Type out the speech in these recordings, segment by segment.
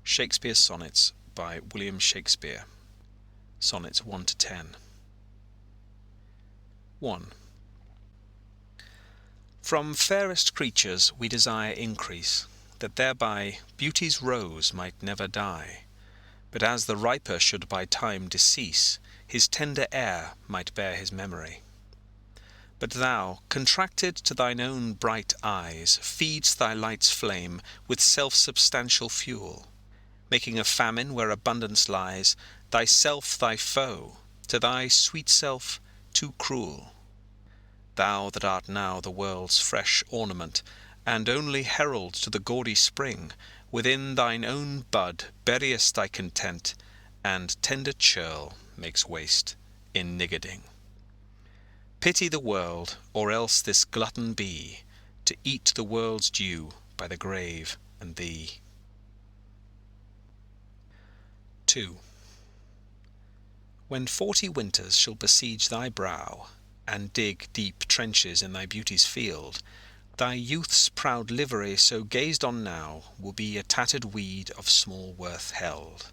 Shakespeare's Sonnets by William Shakespeare. Sonnets 1 to 10. 1. From fairest creatures we desire increase, that thereby beauty's rose might never die, but as the riper should by time decease, his tender heir might bear his memory. But thou, contracted to thine own bright eyes, feed'st thy light's flame with self-substantial fuel, making a famine where abundance lies, thyself thy foe, to thy sweet self too cruel. Thou that art now the world's fresh ornament, and only herald to the gaudy spring, within thine own bud buryest thy content, and tender churl makes waste in niggarding. Pity the world, or else this glutton be, to eat the world's due by the grave and thee. 2. When 40 winters shall besiege thy brow, and dig deep trenches in thy beauty's field, thy youth's proud livery so gazed on now will be a tattered weed of small worth held.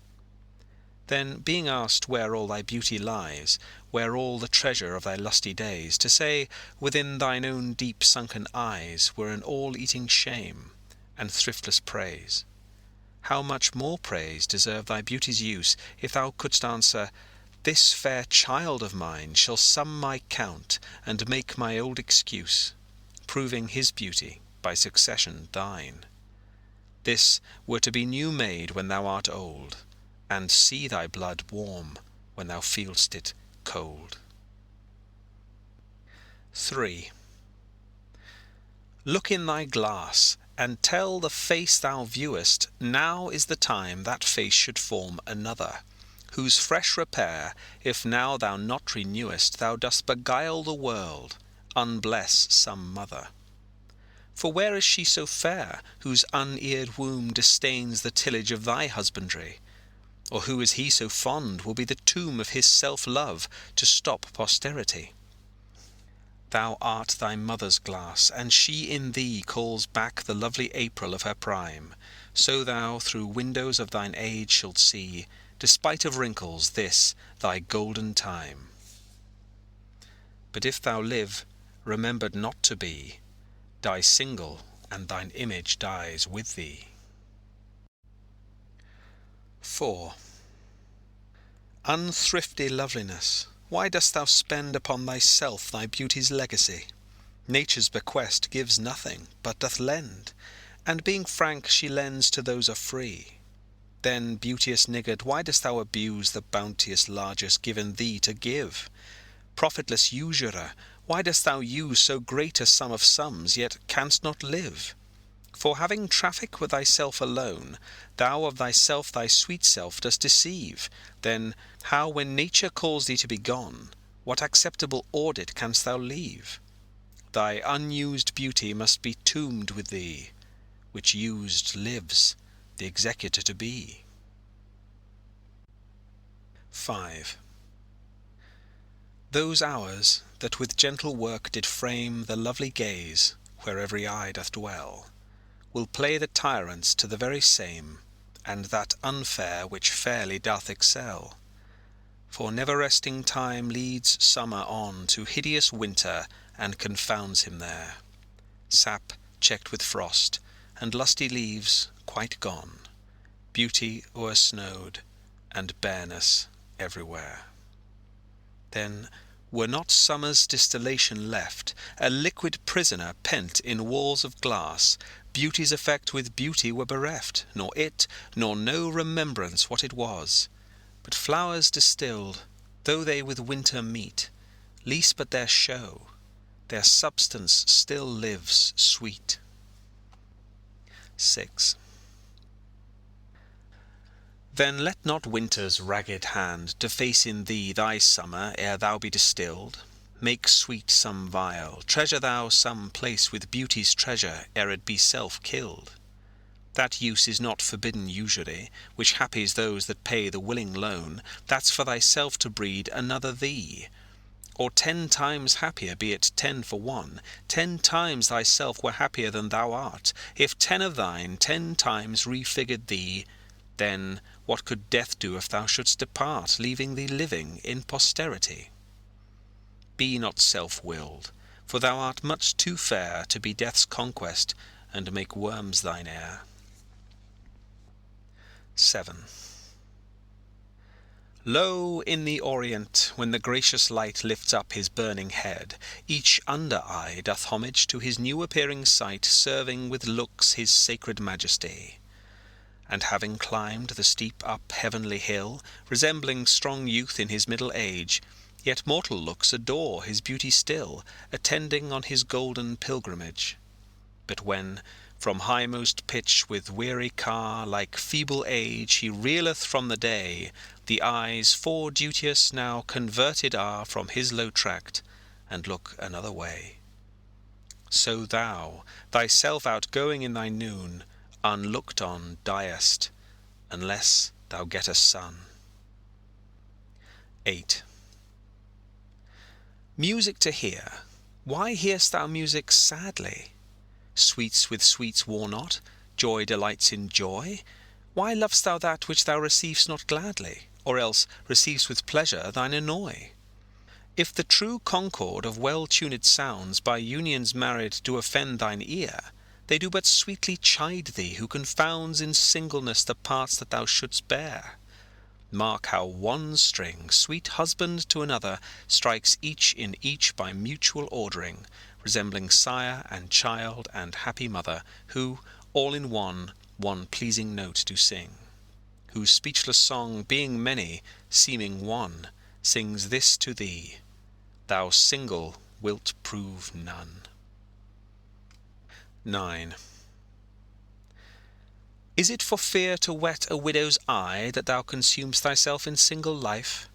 Then, being asked where all thy beauty lies, where all the treasure of thy lusty days, to say, within thine own deep sunken eyes, were an all-eating shame, and thriftless praise. How much more praise deserve thy beauty's use, if thou couldst answer, this fair child of mine shall sum my count, and make my old excuse, proving his beauty by succession thine. This were to be new made when thou art old, and see thy blood warm when thou feel'st it cold. 3. Look in thy glass, and tell the face thou viewest, now is the time that face should form another, whose fresh repair, if now thou not renewest, thou dost beguile the world, unbless some mother. For where is she so fair, whose uneared womb disdains the tillage of thy husbandry? Or who is he so fond will be the tomb of his self-love, to stop posterity? Thou art thy mother's glass, and she in thee calls back the lovely April of her prime. So thou through windows of thine age shalt see, despite of wrinkles, this thy golden time. But if thou live, remembered not to be, die single, and thine image dies with thee. 4. Unthrifty loveliness, why dost thou spend upon thyself thy beauty's legacy? Nature's bequest gives nothing, but doth lend, and being frank she lends to those are free. Then, beauteous niggard, why dost thou abuse the bounteous largess given thee to give? Profitless usurer, why dost thou use so great a sum of sums, yet canst not live? For having traffic with thyself alone, thou of thyself thy sweet self dost deceive. Then how, when nature calls thee to be gone, what acceptable audit canst thou leave? Thy unused beauty must be tombed with thee, which used lives, the executor to be. 5. Those hours that with gentle work did frame the lovely gaze, where every eye doth dwell, will play the tyrants to the very same, and that unfair which fairly doth excel. For never-resting time leads summer on to hideous winter, and confounds him there. Sap checked with frost, and lusty leaves quite gone, beauty o'ersnowed, and bareness everywhere. Then were not summer's distillation left, a liquid prisoner pent in walls of glass, beauty's effect with beauty were bereft, nor it, nor no remembrance what it was. But flowers distilled, though they with winter meet, least but their show, their substance still lives sweet. 6. Then let not winter's ragged hand deface in thee thy summer ere thou be distilled. Make sweet some vial, treasure thou some place with beauty's treasure ere it be self-killed. That use is not forbidden usury, which happies those that pay the willing loan. That's for thyself to breed another thee. Or 10 times happier, be it 10 for 1, 10 times thyself were happier than thou art, if 10 of thine 10 times refigured thee, Then what could death do if thou shouldst depart, leaving thee living in posterity? Be not self-willed, for thou art much too fair to be death's conquest and make worms thine heir. 7. Lo, in the Orient, when the gracious light lifts up his burning head, each under-eye doth homage to his new-appearing sight, serving with looks his sacred majesty. And having climbed the steep up heavenly hill, resembling strong youth in his middle age, yet mortal looks adore his beauty still, attending on his golden pilgrimage. But when from highmost pitch with weary car, like feeble age, he reeleth from the day, the eyes for duteous now converted are from his low tract, and look another way. So thou, thyself outgoing in thy noon, unlooked on diest, unless thou get a son. 8. Music to hear. Why hear'st thou music sadly? Sweets with sweets war not, joy delights in joy. Why lovest thou that which thou receivest not gladly, or else receivest with pleasure thine annoy? If the true concord of well-tuned sounds by unions married do offend thine ear, they do but sweetly chide thee who confounds in singleness the parts that thou shouldst bear. Mark how one string, sweet husband to another, strikes each in each by mutual ordering, resembling sire and child and happy mother, who, all in one pleasing note do sing, whose speechless song, being many, seeming one, sings this to thee: thou single wilt prove none. 9. Is it for fear to wet a widow's eye that thou consumest thyself in single life?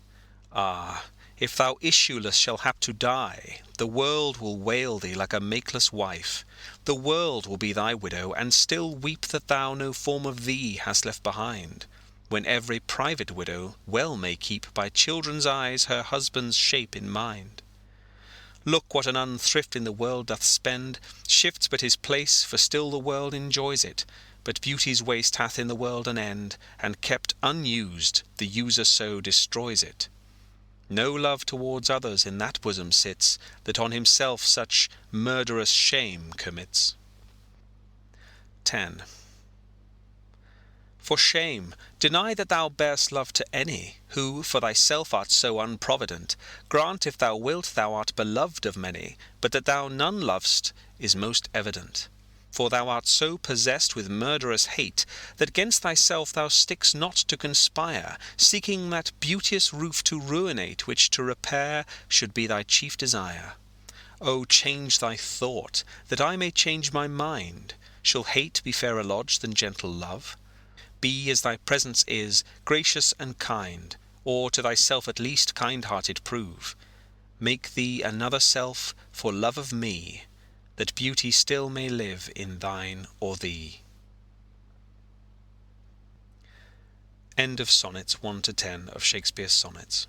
Ah, if thou issueless shall hap to die, the world will wail thee like a makeless wife. The world will be thy widow, and still weep that thou no form of thee hast left behind, when every private widow well may keep by children's eyes her husband's shape in mind. Look what an unthrift in the world doth spend, shifts but his place, for still the world enjoys it. But beauty's waste hath in the world an end, and kept unused, the user so destroys it. No love towards others in that bosom sits, that on himself such murderous shame commits. 10. For shame, deny that thou bear'st love to any, who for thyself art so unprovident. Grant, if thou wilt, thou art beloved of many, but that thou none lovest is most evident. For thou art so possessed with murderous hate, that 'gainst thyself thou stick'st not to conspire, seeking that beauteous roof to ruinate, which to repair should be thy chief desire. O change thy thought, that I may change my mind. Shall hate be fairer lodged than gentle love? Be as thy presence is, gracious and kind, or to thyself at least kind-hearted prove. Make thee another self for love of me, that beauty still may live in thine or thee. End of Sonnets 1 to 10 of Shakespeare's Sonnets.